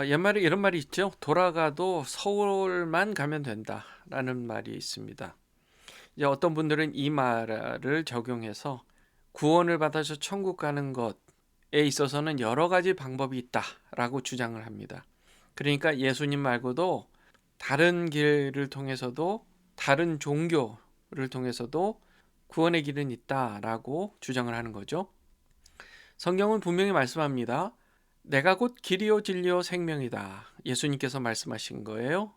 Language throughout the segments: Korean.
옛말에 이런 말이 있죠. 돌아가도 서울만 가면 된다라는 말이 있습니다. 이제 어떤 분들은 이 말을 적용해서 구원을 받아서 천국 가는 것에 있어서는 여러 가지 방법이 있다라고 주장을 합니다. 그러니까 예수님 말고도 다른 길을 통해서도, 다른 종교를 통해서도 구원의 길은 있다라고 주장을 하는 거죠. 성경은 분명히 말씀합니다. 내가 곧 길이요 진리요 생명이다. 예수님께서 말씀하신 거예요.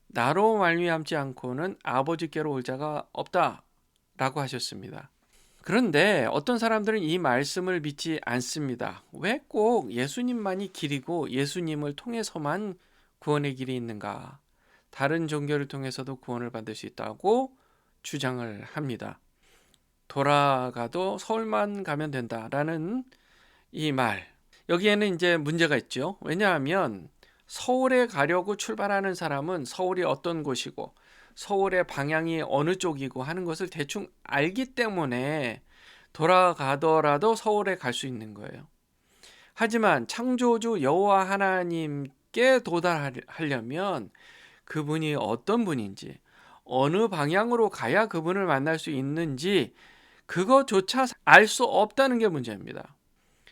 나로 말미암지 않고는 아버지께로 올 자가 없다라고 하셨습니다. 그런데 어떤 사람들은 이 말씀을 믿지 않습니다. 왜 꼭 예수님만이 길이고 예수님을 통해서만 구원의 길이 있는가? 다른 종교를 통해서도 구원을 받을 수 있다고 주장을 합니다. 돌아가도 서울만 가면 된다라는 이 말. 여기에는 이제 문제가 있죠. 왜냐하면 서울에 가려고 출발하는 사람은 서울이 어떤 곳이고 서울의 방향이 어느 쪽이고 하는 것을 대충 알기 때문에 돌아가더라도 서울에 갈 수 있는 거예요. 하지만 창조주 여호와 하나님께 도달하려면 그분이 어떤 분인지, 어느 방향으로 가야 그분을 만날 수 있는지 그것조차 알 수 없다는 게 문제입니다.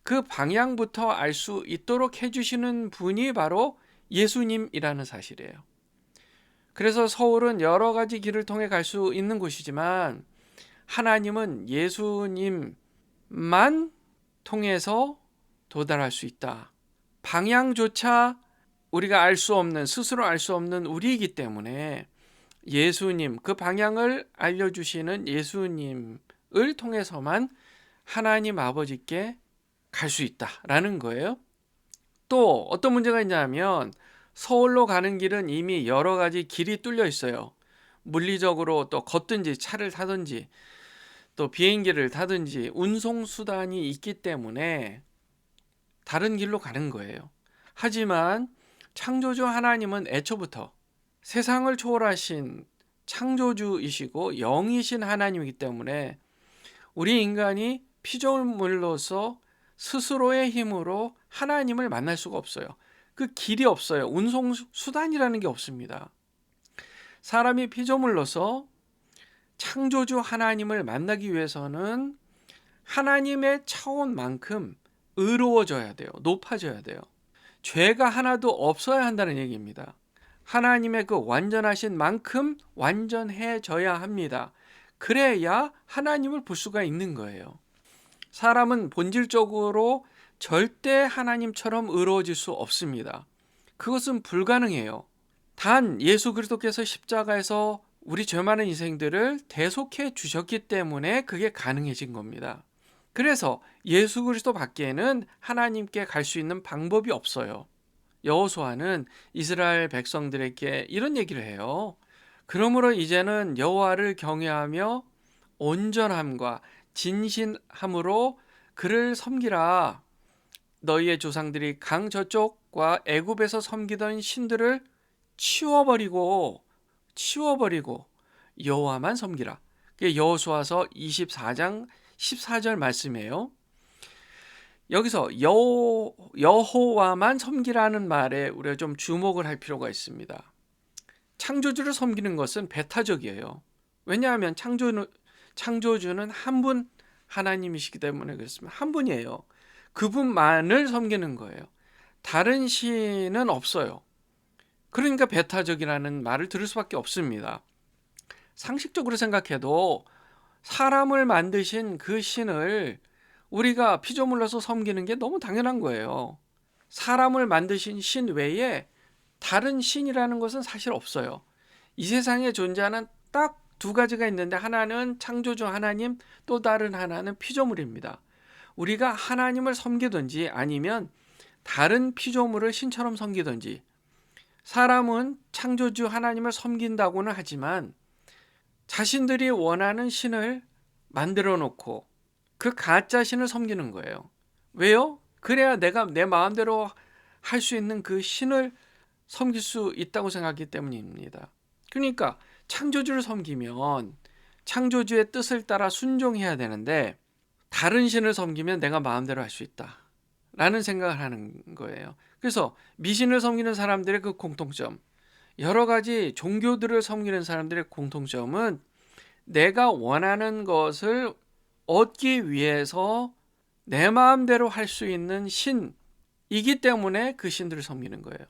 그 방향부터 알 수 있도록 해주시는 분이 바로 예수님이라는 사실이에요. 그래서 서울은 여러 가지 길을 통해 갈 수 있는 곳이지만 하나님은 예수님만 통해서 도달할 수 있다. 방향조차 우리가 알 수 없는, 스스로 알 수 없는 우리이기 때문에 예수님, 그 방향을 알려주시는 예수님을 통해서만 하나님 아버지께 갈 수 있다라는 거예요. 또 어떤 문제가 있냐면 서울로 가는 길은 이미 여러 가지 길이 뚫려 있어요. 물리적으로 또 걷든지 차를 타든지 또 비행기를 타든지 운송수단이 있기 때문에 다른 길로 가는 거예요. 하지만 창조주 하나님은 애초부터 세상을 초월하신 창조주이시고 영이신 하나님이기 때문에 우리 인간이 피조물로서 스스로의 힘으로 하나님을 만날 수가 없어요. 그 길이 없어요. 운송수단이라는 게 없습니다. 사람이 피조물로서 창조주 하나님을 만나기 위해서는 하나님의 차원만큼 의로워져야 돼요. 높아져야 돼요. 죄가 하나도 없어야 한다는 얘기입니다. 하나님의 그 완전하신 만큼 완전해져야 합니다. 그래야 하나님을 볼 수가 있는 거예요. 사람은 본질적으로 절대 하나님처럼 의로워질 수 없습니다. 그것은 불가능해요. 단 예수 그리스도께서 십자가에서 우리 죄 많은 인생들을 대속해 주셨기 때문에 그게 가능해진 겁니다. 그래서 예수 그리스도 밖에는 하나님께 갈 수 있는 방법이 없어요. 여호수아는 이스라엘 백성들에게 이런 얘기를 해요. 그러므로 이제는 여호와를 경외하며 온전함과 진실함으로 그를 섬기라. 너희의 조상들이 강 저쪽과 애굽에서 섬기던 신들을 치워버리고 여호와만 섬기라. 그게 여호수아서 24장 14절 말씀이에요. 여기서 여호와만 섬기라는 말에 우리가 좀 주목을 할 필요가 있습니다. 창조주를 섬기는 것은 배타적이에요. 왜냐하면 창조주는 한 분 하나님이시기 때문에 그렇습니다. 한 분이에요. 그분만을 섬기는 거예요. 다른 신은 없어요. 그러니까 배타적이라는 말을 들을 수밖에 없습니다. 상식적으로 생각해도 사람을 만드신 그 신을 우리가 피조물로서 섬기는 게 너무 당연한 거예요. 사람을 만드신 신 외에 다른 신이라는 것은 사실 없어요. 이 세상에 존재하는 딱 두 가지가 있는데 하나는 창조주 하나님, 또 다른 하나는 피조물입니다. 우리가 하나님을 섬기든지 아니면 다른 피조물을 신처럼 섬기든지, 사람은 창조주 하나님을 섬긴다고는 하지만 자신들이 원하는 신을 만들어 놓고 그 가짜 신을 섬기는 거예요. 왜요? 그래야 내가 내 마음대로 할 수 있는 그 신을 섬길 수 있다고 생각하기 때문입니다. 그러니까 창조주를 섬기면 창조주의 뜻을 따라 순종해야 되는데 다른 신을 섬기면 내가 마음대로 할 수 있다. 라는 생각을 하는 거예요. 그래서 미신을 섬기는 사람들의 그 공통점, 여러 가지 종교들을 섬기는 사람들의 공통점은 내가 원하는 것을 얻기 위해서 내 마음대로 할 수 있는 신이기 때문에 그 신들을 섬기는 거예요.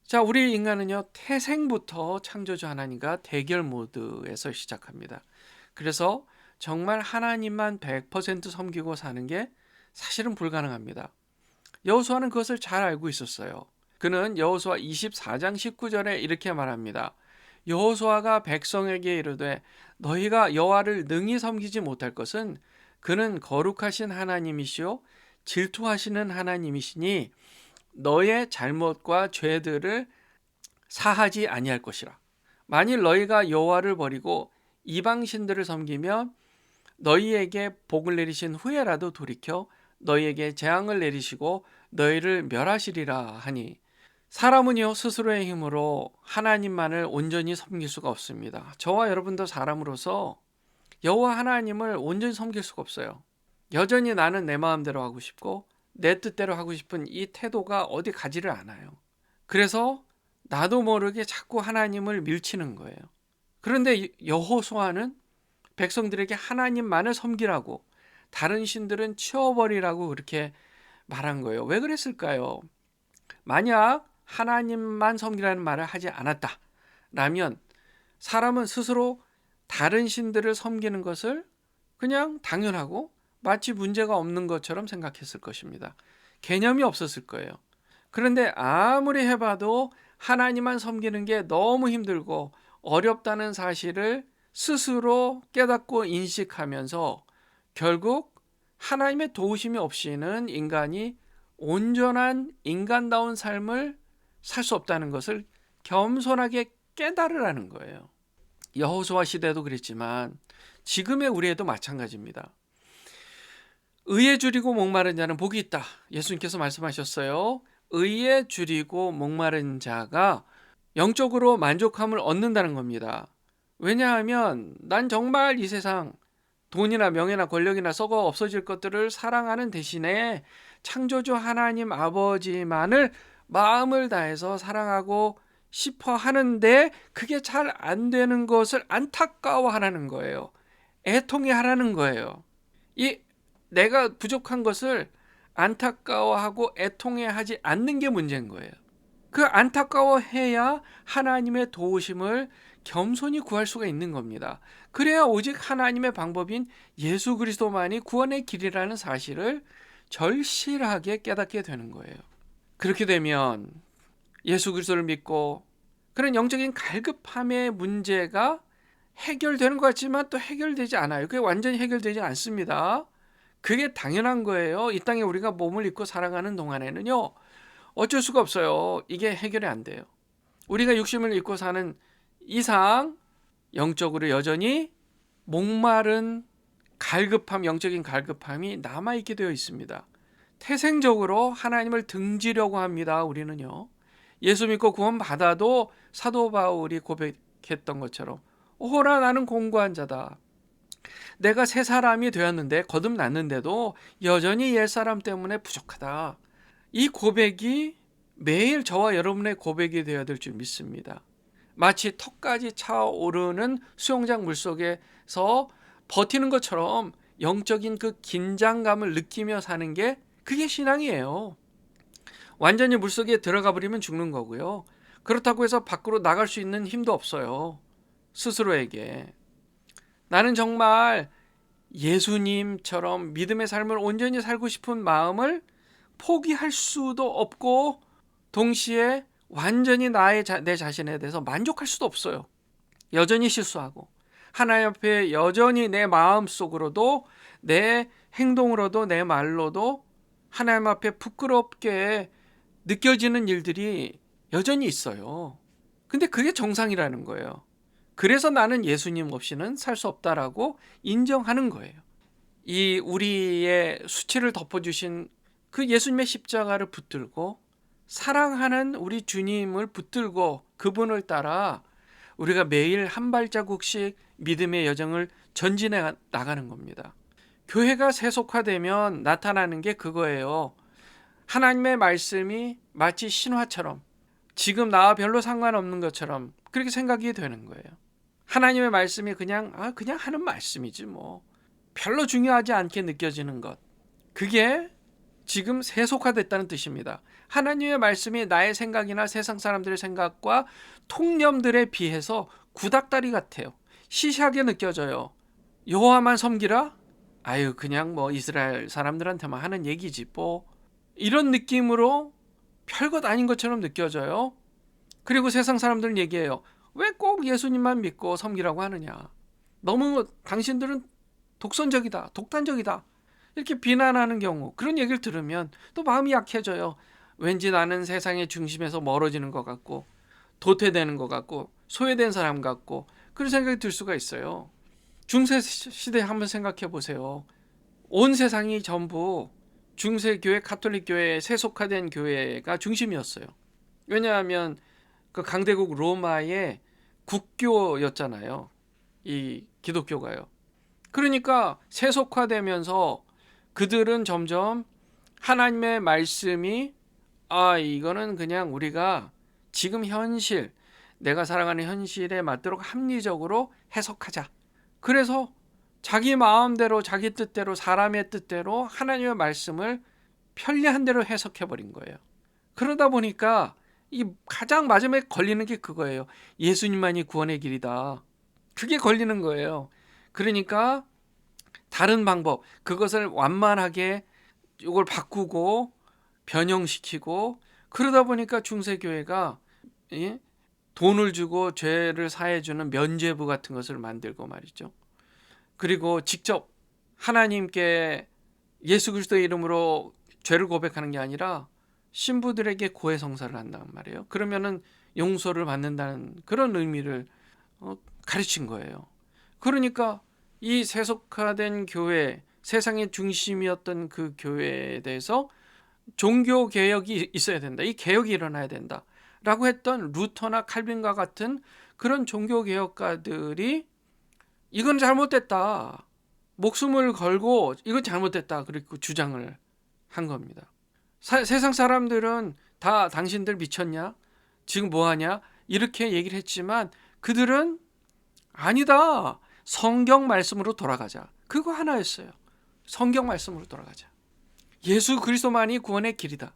자, 우리 인간은요, 태생부터 창조주 하나님과 대결 모드에서 시작합니다. 그래서 정말 하나님만 100% 섬기고 사는 게 사실은 불가능합니다. 여호수아는 그것을 잘 알고 있었어요. 그는 여호수아 24장 19절에 이렇게 말합니다. 여호수아가 백성에게 이르되 너희가 여호와를 능히 섬기지 못할 것은 그는 거룩하신 하나님이시요 질투하시는 하나님이시니 너의 잘못과 죄들을 사하지 아니할 것이라. 만일 너희가 여호와를 버리고 이방 신들을 섬기면 너희에게 복을 내리신 후에라도 돌이켜 너희에게 재앙을 내리시고 너희를 멸하시리라 하니, 사람은요 스스로의 힘으로 하나님만을 온전히 섬길 수가 없습니다. 저와 여러분도 사람으로서 여호와 하나님을 온전히 섬길 수가 없어요. 여전히 나는 내 마음대로 하고 싶고 내 뜻대로 하고 싶은 이 태도가 어디 가지를 않아요. 그래서 나도 모르게 자꾸 하나님을 밀치는 거예요. 그런데 여호수아는 백성들에게 하나님만을 섬기라고, 다른 신들은 치워버리라고 그렇게 말한 거예요. 왜 그랬을까요? 만약 하나님만 섬기라는 말을 하지 않았다라면 사람은 스스로 다른 신들을 섬기는 것을 그냥 당연하고 마치 문제가 없는 것처럼 생각했을 것입니다. 개념이 없었을 거예요. 그런데 아무리 해봐도 하나님만 섬기는 게 너무 힘들고 어렵다는 사실을 스스로 깨닫고 인식하면서 결국 하나님의 도우심이 없이는 인간이 온전한 인간다운 삶을 살 수 없다는 것을 겸손하게 깨달으라는 거예요. 여호수아 시대도 그랬지만 지금의 우리에도 마찬가지입니다. 의에 줄이고 목마른 자는 복이 있다. 예수님께서 말씀하셨어요. 의에 줄이고 목마른 자가 영적으로 만족함을 얻는다는 겁니다. 왜냐하면 난 정말 이 세상 돈이나 명예나 권력이나 썩어 없어질 것들을 사랑하는 대신에 창조주 하나님 아버지만을 마음을 다해서 사랑하고 싶어 하는데 그게 잘 안 되는 것을 안타까워하라는 거예요. 애통해 하라는 거예요. 이 내가 부족한 것을 안타까워하고 애통해 하지 않는 게 문제인 거예요. 그 안타까워해야 하나님의 도우심을 겸손히 구할 수가 있는 겁니다. 그래야 오직 하나님의 방법인 예수 그리스도만이 구원의 길이라는 사실을 절실하게 깨닫게 되는 거예요. 그렇게 되면 예수 그리스도를 믿고 그런 영적인 갈급함의 문제가 해결되는 것 같지만 또 해결되지 않아요. 그게 완전히 해결되지 않습니다. 그게 당연한 거예요. 이 땅에 우리가 몸을 입고 살아가는 동안에는요, 어쩔 수가 없어요. 이게 해결이 안 돼요. 우리가 육신을 입고 사는 이상 영적으로 여전히 목마른 갈급함, 영적인 갈급함이 남아있게 되어 있습니다. 태생적으로 하나님을 등지려고 합니다. 우리는요. 예수 믿고 구원 받아도 사도 바울이 고백했던 것처럼 오호라 나는 공고한 자다. 내가 새 사람이 되었는데 거듭났는데도 여전히 옛사람 때문에 부족하다. 이 고백이 매일 저와 여러분의 고백이 되어야 될 줄 믿습니다. 마치 턱까지 차오르는 수영장 물속에서 버티는 것처럼 영적인 그 긴장감을 느끼며 사는 게 그게 신앙이에요. 완전히 물속에 들어가 버리면 죽는 거고요. 그렇다고 해서 밖으로 나갈 수 있는 힘도 없어요. 스스로에게. 나는 정말 예수님처럼 믿음의 삶을 온전히 살고 싶은 마음을 포기할 수도 없고 동시에 완전히 내 자신에 대해서 만족할 수도 없어요. 여전히 실수하고 하나님 앞에 여전히 내 마음속으로도 내 행동으로도 내 말로도 하나님 앞에 부끄럽게 느껴지는 일들이 여전히 있어요. 근데 그게 정상이라는 거예요. 그래서 나는 예수님 없이는 살 수 없다라고 인정하는 거예요. 이 우리의 수치를 덮어주신 그 예수님의 십자가를 붙들고 사랑하는 우리 주님을 붙들고 그분을 따라 우리가 매일 한 발자국씩 믿음의 여정을 전진해 나가는 겁니다. 교회가 세속화되면 나타나는 게 그거예요. 하나님의 말씀이 마치 신화처럼 지금 나와 별로 상관없는 것처럼 그렇게 생각이 되는 거예요. 하나님의 말씀이 그냥 하는 말씀이지 뭐 별로 중요하지 않게 느껴지는 것, 그게 지금 세속화됐다는 뜻입니다. 하나님의 말씀이 나의 생각이나 세상 사람들의 생각과 통념들에 비해서 구닥다리 같아요. 시시하게 느껴져요. 여호와만 섬기라? 그냥 뭐 이스라엘 사람들한테만 하는 얘기지 뭐, 이런 느낌으로 별것 아닌 것처럼 느껴져요. 그리고 세상 사람들은 얘기해요. 왜 꼭 예수님만 믿고 섬기라고 하느냐? 너무 당신들은 독선적이다, 독단적이다, 이렇게 비난하는 경우, 그런 얘기를 들으면 또 마음이 약해져요. 왠지 나는 세상의 중심에서 멀어지는 것 같고 도태되는 것 같고 소외된 사람 같고 그런 생각이 들 수가 있어요. 중세시대 한번 생각해 보세요. 온 세상이 전부 중세교회, 가톨릭교회, 세속화된 교회가 중심이었어요. 왜냐하면 그 강대국 로마의 국교였잖아요, 이 기독교가요. 그러니까 세속화되면서 그들은 점점 하나님의 말씀이 이거는 그냥 우리가 지금 현실, 내가 살아가는 현실에 맞도록 합리적으로 해석하자. 그래서 자기 마음대로, 자기 뜻대로, 사람의 뜻대로 하나님의 말씀을 편리한 대로 해석해버린 거예요. 그러다 보니까 이 가장 마지막에 걸리는 게 그거예요. 예수님만이 구원의 길이다. 그게 걸리는 거예요. 그러니까 다른 방법, 그것을 완만하게 이걸 바꾸고 변형시키고, 그러다 보니까 중세교회가 돈을 주고 죄를 사해주는 면죄부 같은 것을 만들고 말이죠. 그리고 직접 하나님께 예수 그리스도의 이름으로 죄를 고백하는 게 아니라 신부들에게 고해성사를 한단 말이에요. 그러면은 용서를 받는다는 그런 의미를 가르친 거예요. 그러니까 이 세속화된 교회, 세상의 중심이었던 그 교회에 대해서 종교 개혁이 있어야 된다, 이 개혁이 일어나야 된다 라고 했던 루터나 칼빈과 같은 그런 종교 개혁가들이 이건 잘못됐다, 목숨을 걸고 이건 잘못됐다 그리고 주장을 한 겁니다. 세상 사람들은 다 당신들 미쳤냐, 지금 뭐하냐, 이렇게 얘기를 했지만 그들은 아니다, 성경 말씀으로 돌아가자, 그거 하나였어요. 성경 말씀으로 돌아가자. 예수 그리스도만이 구원의 길이다.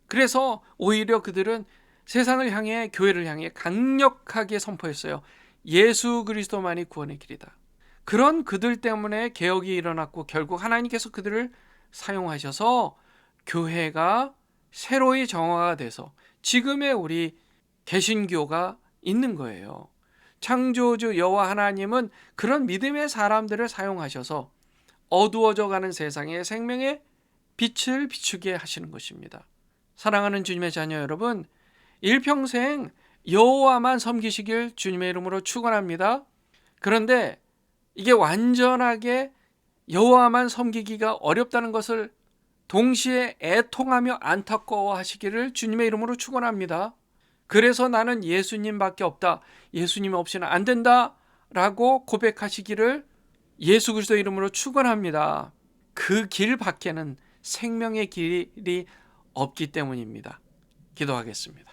그래서 오히려 그들은 세상을 향해, 교회를 향해 강력하게 선포했어요. 예수 그리스도만이 구원의 길이다. 그런 그들 때문에 개혁이 일어났고 결국 하나님께서 그들을 사용하셔서 교회가 새로이 정화가 돼서 지금의 우리 개신교가 있는 거예요. 창조주 여호와 하나님은 그런 믿음의 사람들을 사용하셔서 어두워져 가는 세상에 생명의 빛을 비추게 하시는 것입니다. 사랑하는 주님의 자녀 여러분, 일평생 여호와만 섬기시길 주님의 이름으로 축원합니다. 그런데 이게 완전하게 여호와만 섬기기가 어렵다는 것을 동시에 애통하며 안타까워하시기를 주님의 이름으로 축원합니다. 그래서 나는 예수님밖에 없다, 예수님 없이는 안 된다 라고 고백하시기를 예수 그리스도의 이름으로 축원합니다. 그 길 밖에는 생명의 길이 없기 때문입니다. 기도하겠습니다.